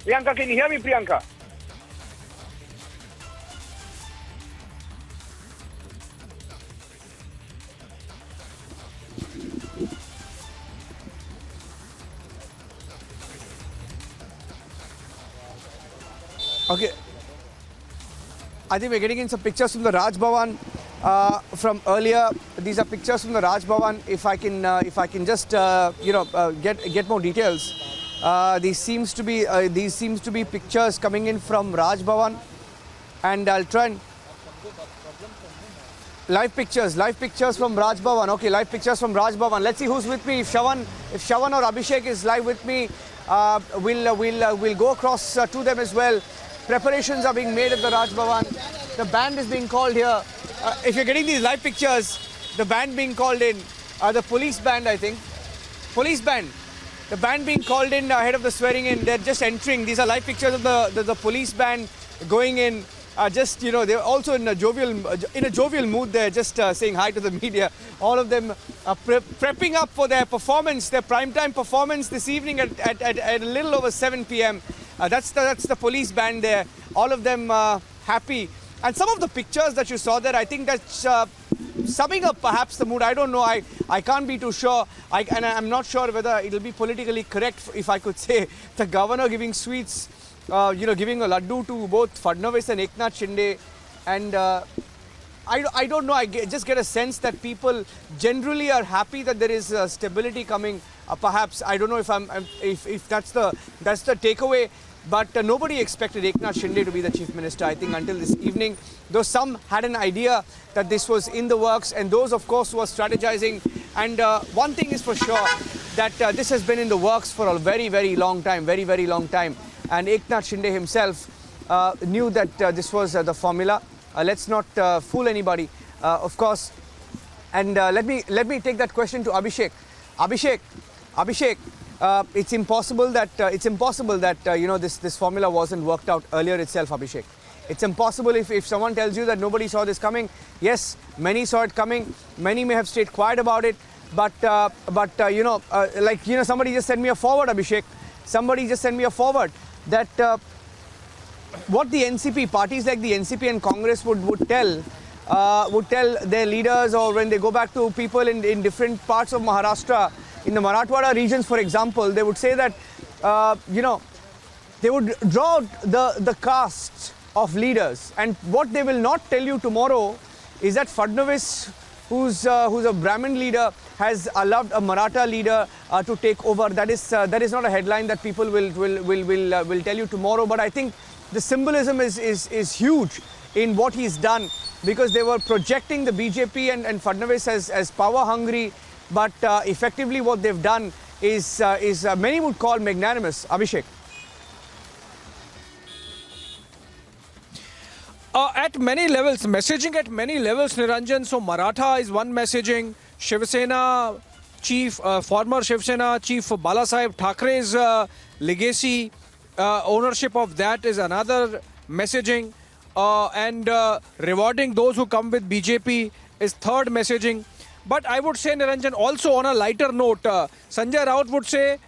Priyanka, can you hear me, Priyanka? Okay. I think we're getting in some pictures from the Raj Bhawan from earlier. These are pictures from the Raj Bhawan. If I can just get more details. These seems to be pictures coming in from Raj Bhawan, and I'll try and live pictures from Raj Bhawan. Okay, live pictures from Raj Bhawan. Let's see who's with me. If Shawan or Abhishek is live with me, we'll go across to them as well. Preparations are being made at the Raj Bhavan. The band is being called here. If you're getting these live pictures, the band being called in, the police band, I think. Police band. The band being called in ahead of the swearing in. They're just entering. These are live pictures of the police band going in. They're also in a jovial mood. They're just saying hi to the media. All of them are prepping up for their performance, their primetime performance this evening at a little over 7 p.m. That's the police band there. All of them happy. And some of the pictures that you saw there, I think that's summing up perhaps the mood. I don't know. I can't be too sure. And I'm not sure whether it'll be politically correct if I could say the governor giving sweets, giving a laddu to both Fadnavis and Eknath Shinde. And I don't know. I just get a sense that people generally are happy that there is stability coming. Perhaps I don't know if that's the takeaway. But nobody expected Eknath Shinde to be the chief minister, I think, until this evening. Though some had an idea that this was in the works, and those, of course, were strategizing. And one thing is for sure, that this has been in the works for a very, very long time, very, very long time. And Eknath Shinde himself knew that this was the formula. Let's not fool anybody, of course. And let me take that question to Abhishek. Abhishek. It's impossible that this formula wasn't worked out earlier itself, Abhishek. It's impossible if someone tells you that nobody saw this coming. Yes, many saw it coming. Many may have stayed quiet about it. But somebody just sent me a forward, Abhishek. Somebody just sent me a forward that what the NCP parties like the NCP and Congress would tell their leaders, or when they go back to people in different parts of Maharashtra. In the Marathwada regions, for example, they would say that, they would draw out the caste of leaders. And what they will not tell you tomorrow is that Fadnavis, who's a Brahmin leader, has allowed a Maratha leader to take over. That is not a headline that people will tell you tomorrow. But I think the symbolism is huge in what he's done, because they were projecting the BJP and Fadnavis as power hungry. But effectively what they've done is many would call magnanimous. Abhishek. At many levels, messaging at many levels, Niranjan. So Maratha is one messaging. Shiv Sena chief, former Shiv Sena chief Balasaheb Thackeray's legacy, ownership of that is another messaging. And rewarding those who come with BJP is third messaging. But I would say, Niranjan, also on a lighter note, Sanjay Raut would say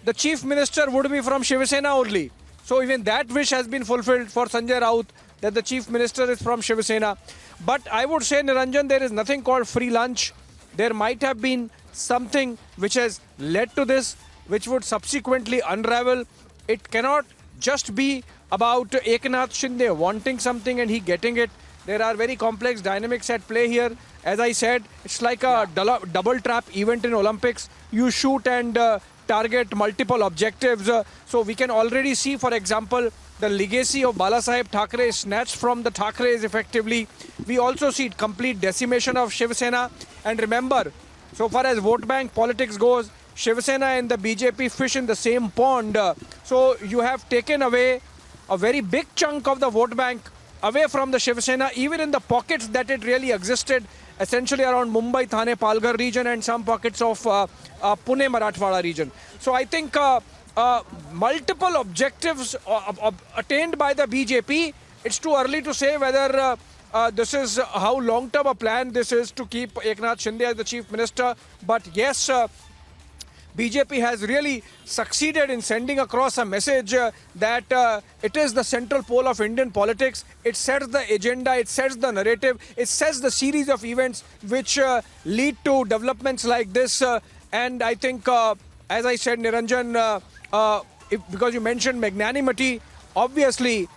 the chief minister would be from Shiv Sena only. So even that wish has been fulfilled for Sanjay Raut, that the chief minister is from Shiv Sena. But I would say, Niranjan, there is nothing called free lunch. There might have been something which has led to this, which would subsequently unravel. It cannot just be about Eknath Shinde wanting something and he getting it. There are very complex dynamics at play here. As I said, it's like a double trap event in Olympics. You shoot and target multiple objectives. So we can already see, for example, the legacy of Balasaheb Thackeray snatched from the Thackerays effectively. We also see complete decimation of Shiv Sena. And remember, so far as vote bank politics goes, Shiv Sena and the BJP fish in the same pond. So you have taken away a very big chunk of the vote bank away from the Shiv Sena, even in the pockets that it really existed, essentially around Mumbai, Thane, Palghar region and some pockets of Pune, Marathwada region. So I think multiple objectives attained by the BJP. It's too early to say whether this is how long-term a plan this is to keep Eknath Shinde as the chief minister. But yes, BJP has really succeeded in sending across a message that it is the central pole of Indian politics. It sets the agenda, it sets the narrative, it sets the series of events which lead to developments like this. And I think, as I said, Niranjan, because you mentioned magnanimity, obviously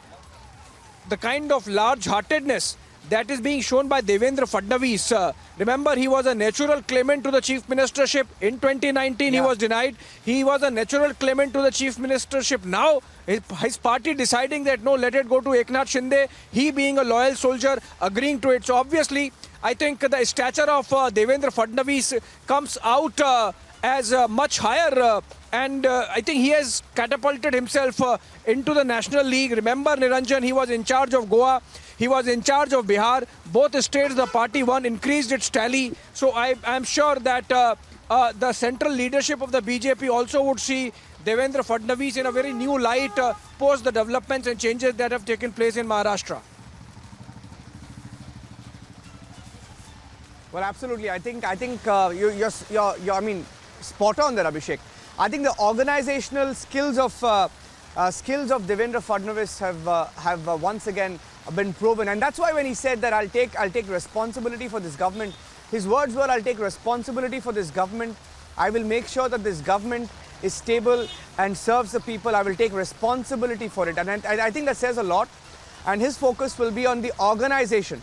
the kind of large-heartedness that is being shown by Devendra Fadnavis. Remember, he was a natural claimant to the chief ministership. In 2019, he was denied. He was a natural claimant to the chief ministership. Now, his party deciding that no, let it go to Eknath Shinde. He being a loyal soldier, agreeing to it. So obviously, I think the stature of Devendra Fadnavis comes out as much higher. And I think he has catapulted himself into the National League. Remember, Niranjan, he was in charge of Goa. He was in charge of Bihar. Both states the party won, increased its tally. So I am sure that the central leadership of the BJP also would see Devendra Fadnavis in a very new light post the developments and changes that have taken place in Maharashtra. Well, absolutely. I think you're I mean, spot on there, Abhishek. I think the organizational skills of Devendra Fadnavis have once again been proven, and that's why when he said that I'll take responsibility for this government, his words were, I'll take responsibility for this government. I will make sure that this government is stable and serves the people. I will take responsibility for it, and I think that says a lot. And his focus will be on the organization